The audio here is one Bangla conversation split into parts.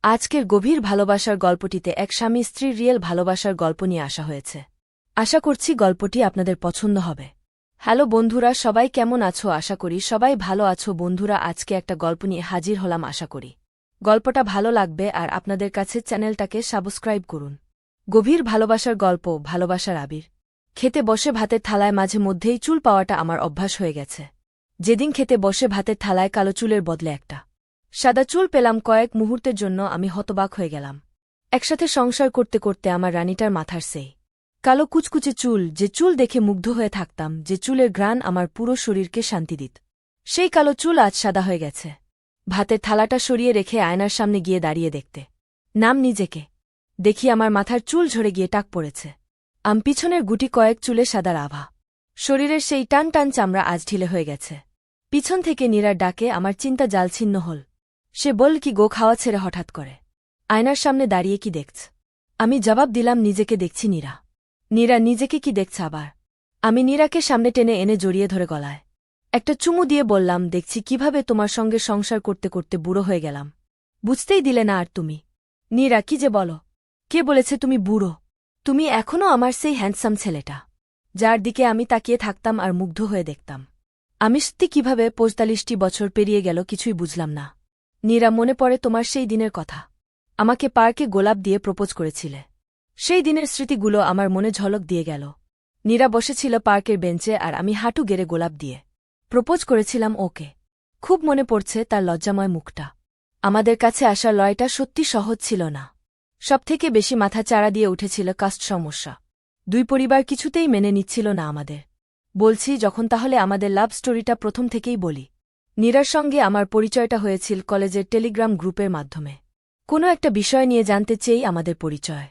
আজকের গভীর ভালোবাসার গল্পটিতে এক স্বামী স্ত্রীর রিয়েল ভালোবাসার গল্প নিয়ে আসা হয়েছে। আশা করছি গল্পটি আপনাদের পছন্দ হবে। হ্যালো বন্ধুরা, সবাই কেমন আছো? আশা করি সবাই ভালো আছো। বন্ধুরা, আজকে একটা গল্প নিয়ে হাজির হলাম। আশা করি গল্পটা ভালো লাগবে আর আপনাদের কাছে চ্যানেলটাকে সাবস্ক্রাইব করুন। গভীর ভালোবাসার গল্প, ভালোবাসার আবির। খেতে বসে ভাতের থালায় মাঝে মধ্যেই চুল পাওয়াটা আমার অভ্যাস হয়ে গেছে। যেদিন খেতে বসে ভাতের থালায় কালো চুলের বদলে একটা সাদা চুল পেলাম, কয়েক মুহূর্তের জন্য আমি হতবাক হয়ে গেলাম। একসাথে সংসার করতে করতে আমার রানীটার মাথার সেই কালো কুচকুচে চুল, যে চুল দেখে মুগ্ধ হয়ে থাকতাম, যে চুলের ঘ্রাণ আমার পুরো শরীরকে শান্তি দিত, সেই কালো চুল আজ সাদা হয়ে গেছে। ভাতের থালাটা সরিয়ে রেখে আয়নার সামনে গিয়ে দাঁড়িয়ে দেখতে নাম নিজেকে, দেখি আমার মাথার চুল ঝরে গিয়ে টাক পড়েছে। পিছনের গুটি কয়েক চুলে সাদার আভা, শরীরের সেই টান টান চামড়া আজ ঢিলে হয়ে গেছে। পিছন থেকে নীরার ডাকে আমার চিন্তা জালছিন্ন হল। সে বল, কি গো, খাওয়া ছেড়ে হঠাৎ করে আয়নার সামনে দাঁড়িয়ে কি দেখছ? আমি জবাব দিলাম, নিজেকে দেখছি। নীরা নীরা নিজেকে কি দেখছ আবার? আমি নীরাকে সামনে টেনে এনে জড়িয়ে ধরে গলায় একটা চুমু দিয়ে বললাম, দেখছি কিভাবে তোমার সঙ্গে সংসার করতে করতে বুড়ো হয়ে গেলাম। বুঝতেই দিলে না আর তুমি। নীরা, কি যে বলো? কে বলেছে তুমি বুড়ো? তুমি এখনও আমার সেই হ্যান্ডসাম ছেলেটা, যার দিকে আমি তাকিয়ে থাকতাম আর মুগ্ধ হয়ে দেখতাম। আমি সত্যি কিভাবে ৪৫টি বছর পেরিয়ে গেল কিছুই বুঝলাম না। নীরা, মনে পড়ে তোমার সেই দিনের কথা? আমাকে পার্কে গোলাপ দিয়ে প্রপোজ করেছিলে। সেই দিনের স্মৃতিগুলো আমার মনে ঝলক দিয়ে গেল। নীরা বসেছিল পার্কের বেঞ্চে আর আমি হাঁটু গেড়ে গোলাপ দিয়ে প্রপোজ করেছিলাম ওকে। খুব মনে পড়ছে তার লজ্জাময় মুখটা। আমাদের কাছে আসার লড়াইটা সত্যি সহজ ছিল না। সবথেকে বেশি মাথা চাড়া দিয়ে উঠেছিল কাস্ট সমস্যা। দুই পরিবার কিছুতেই মেনে নিচ্ছিল না আমাদের। বলছি যখন, তাহলে আমাদের লাভ স্টোরিটা প্রথম থেকেই বলি। নীরার সঙ্গে আমার পরিচয়টা হয়েছিল কলেজের টেলিগ্রাম গ্রুপের মাধ্যমে। কোনো একটা বিষয় নিয়ে জানতে চেয়েই আমাদের পরিচয়।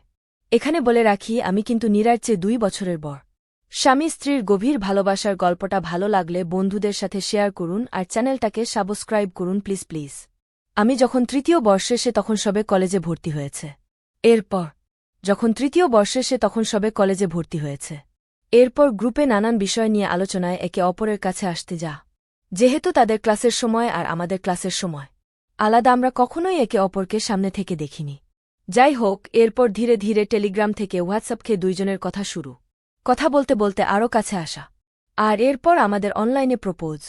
এখানে বলে রাখি, আমি কিন্তু নীরার চেয়ে 2 বছরের বড়। স্বামী স্ত্রীর গভীর ভালোবাসার গল্পটা ভালো লাগলে বন্ধুদের সাথে শেয়ার করুন আর চ্যানেলটাকে সাবস্ক্রাইব করুন প্লিজ প্লিজ। আমি যখন 3য় বর্ষে, সে তখন সবে কলেজে ভর্তি হয়েছে। এরপর গ্রুপে নানান বিষয় নিয়ে আলোচনায় একে অপরের কাছে আসতে যা। যেহেতু তাদের ক্লাসের সময় আর আমাদের ক্লাসের সময় আলাদা, আমরা কখনোই একে অপরকে সামনে থেকে দেখিনি। যাই হোক, এরপর ধীরে ধীরে টেলিগ্রাম থেকে হোয়াটসঅ্যাপকে দুইজনের কথা শুরু। কথা বলতে বলতে আরও কাছে আসা। আর এরপর আমাদের অনলাইনে প্রপোজ।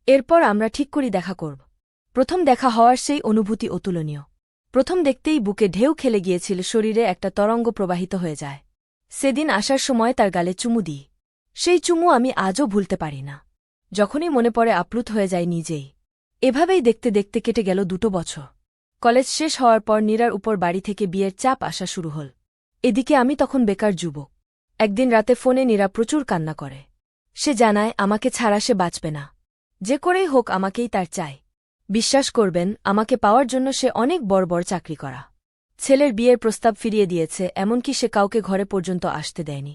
এরপর আমরা ঠিক করি দেখা করব। প্রথম দেখা হওয়ার সেই অনুভূতি অতুলনীয়। প্রথম দেখতেই বুকে ঢেউ খেলে গিয়েছিল, শরীরে একটা তরঙ্গ প্রবাহিত হয়ে যায়। সেদিন আসার সময় তার গালে চুমু দিই। সেই চুমু আমি আজও ভুলতে পারি না। যখনই মনে পড়ে আপ্লুত হয়ে যায় নিজেই। এভাবেই দেখতে দেখতে কেটে গেল 2 বছর। কলেজ শেষ হওয়ার পর নীরার উপর বাড়ি থেকে বিয়ের চাপ আসা শুরু হল। এদিকে আমি তখন বেকার যুবক। একদিন রাতে ফোনে নীরা প্রচুর কান্না করে। সে জানায় আমাকে ছাড়া সে বাঁচবে না। যে করেই হোক আমাকেই তার চাই। বিশ্বাস করবেন, আমাকে পাওয়ার জন্য সে অনেক বড় বড় চাকরি করা ছেলের বিয়ের প্রস্তাব ফিরিয়ে দিয়েছে, এমনকি সে কাউকে ঘরে পর্যন্ত আসতে দেয়নি।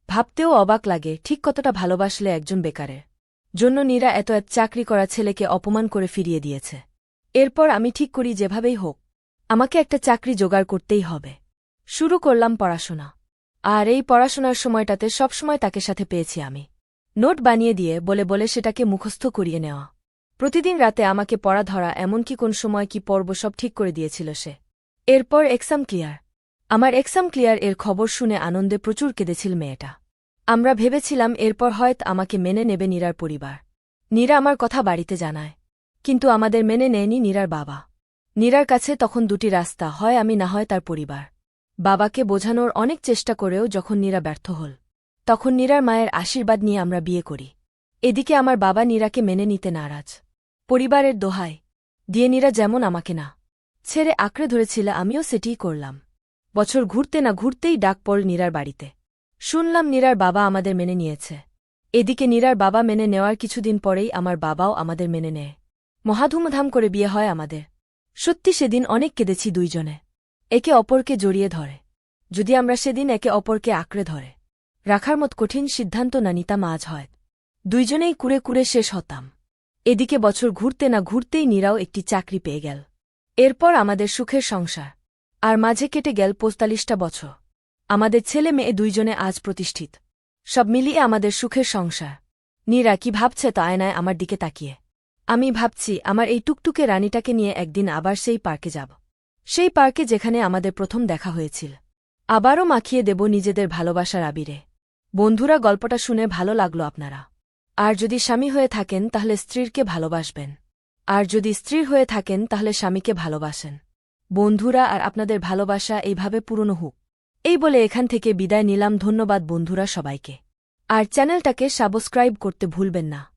ভাবতেও অবাক লাগে ঠিক কতটা ভালোবাসলে একজন বেকারের জন্য নীরা এত চাকরি করা ছেলেকে অপমান করে ফিরিয়ে দিয়েছে। এরপর আমি ঠিক করি যেভাবেই হোক আমাকে একটা চাকরি জোগাড় করতেই হবে। শুরু করলাম পড়াশোনা। আর এই পড়াশোনার সময়টাতে সবসময় তাকে সাথে পেয়েছি আমি। নোট বানিয়ে দিয়ে বলে বলে সেটাকে মুখস্থ করিয়ে নেওয়া। প্রতিদিন রাতে আমাকে পড়া ধরা, এমনকি কোন সময় কি পড়ব সব ঠিক করে দিয়েছিল সে। এরপর এক্সাম ক্লিয়ার। আমার এক্সাম ক্লিয়ার এর খবর শুনে আনন্দে প্রচুর কেঁদেছিল মেয়েটা। আমরা ভেবেছিলাম এরপর হয়তো আমাকে মেনে নেবে নীরার পরিবার। নীরা আমার কথা বাড়িতে জানায়, কিন্তু আমাদের মেনে নেয়নি নীরার বাবা। নীরার কাছে তখন 2টি রাস্তা, হয় আমি না হয় তার পরিবার। বাবাকে বোঝানোর অনেক চেষ্টা করেও যখন নীরা ব্যর্থ হল, তখন নীরার মায়ের আশীর্বাদ নিয়ে আমরা বিয়ে করি। এদিকে আমার বাবা নীরাকে মেনে নিতে নারাজ। পরিবারের দোহাই দিয়ে নীরা যেমন আমাকে না ছেড়ে আঁকড়ে ধরেছিল, আমিও সেটিই করলাম। বছর ঘুরতে না ঘুরতেই ডাক পড়ল নীরার বাড়িতে। শুনলাম নীরার বাবা আমাদের মেনে নিয়েছে। এদিকে নীরার বাবা মেনে নেওয়ার কিছুদিন পরেই আমার বাবাও আমাদের মেনে নেয়। মহাধুমধাম করে বিয়ে হয় আমাদের। সত্যি সেদিন অনেক কেঁদেছি দুইজনে। একে অপরকে জড়িয়ে ধরে। যদি আমরা সেদিন একে অপরকে আঁকড়ে ধরে রাখার মত কঠিন সিদ্ধান্ত না নিতাম, আজ হয় দুইজনেই কুরে কুরে শেষ হতাম। এদিকে বছর ঘুরতে না ঘুরতেই নীরাও একটি চাকরি পেয়ে গেল। এরপর আমাদের সুখের সংসার। আর মাঝে কেটে গেল ৪৫টা বছর। আমাদের ছেলে মেয়ে দুইজনে আজ প্রতিষ্ঠিত। সব মিলিয়ে আমাদের সুখের সংসার। নীরা কি ভাবছে তো আয়নায় আমার দিকে তাকিয়ে? আমি ভাবছি আমার এই টুকটুকে রানীটাকে নিয়ে একদিন আবার সেই পার্কে যাব। সেই পার্কে যেখানে আমাদের প্রথম দেখা হয়েছিল। আবারও মাখিয়ে দেব নিজেদের ভালোবাসার আবিরে। বন্ধুরা, গল্পটা শুনে ভালো লাগলো আপনারা? আর যদি স্বামী হয়ে থাকেন তাহলে স্ত্রীরকে ভালোবাসবেন, আর যদি স্ত্রী হয়ে থাকেন তাহলে স্বামীকে ভালোবাসেন। বন্ধুরা, আর আপনাদের ভালোবাসা এইভাবে পুরনো হোক। এই বলে এখান থেকে বিদায় নিলাম। ধন্যবাদ বন্ধুরা সবাইকে। আর চ্যানেলটাকে সাবস্ক্রাইব করতে ভুলবেন না।